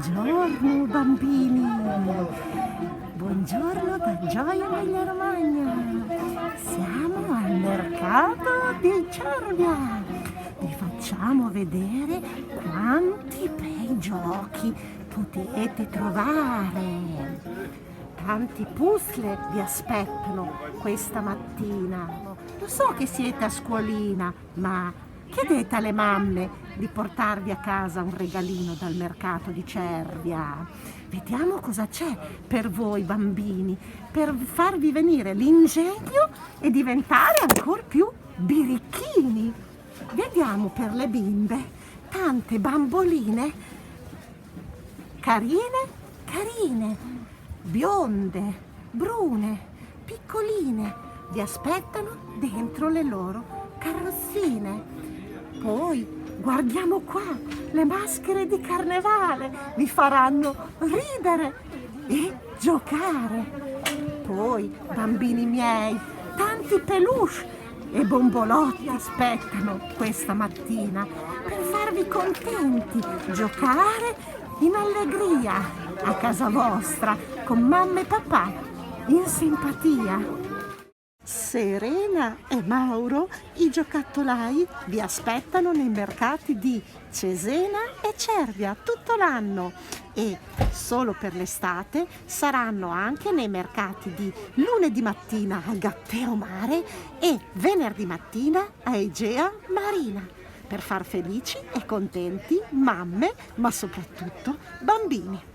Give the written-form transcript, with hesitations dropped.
Buongiorno bambini, buongiorno da Gioia Emilia Romagna. Siamo al mercato di Cervia. Vi facciamo vedere quanti bei giochi potete trovare. Tanti puzzle vi aspettano questa mattina. Lo so che siete a scuolina, ma chiedete alle mamme di portarvi a casa un regalino dal mercato di Cervia. Vediamo cosa c'è per voi bambini, per farvi venire l'ingegno e diventare ancora più birichini. Vediamo per le bimbe tante bamboline carine, bionde, brune, piccoline. Vi aspettano dentro le loro carrozzine. Poi guardiamo qua, le maschere di carnevale vi faranno ridere e giocare. Poi, bambini miei, tanti peluche e bombolotti aspettano questa mattina per farvi contenti, giocare in allegria a casa vostra con mamma e papà in simpatia. Serena e Mauro, i giocattolai, vi aspettano nei mercati di Cesena e Cervia tutto l'anno e solo per l'estate saranno anche nei mercati di lunedì mattina a Gatteo Mare e venerdì mattina a Egea Marina per far felici e contenti mamme, ma soprattutto bambini.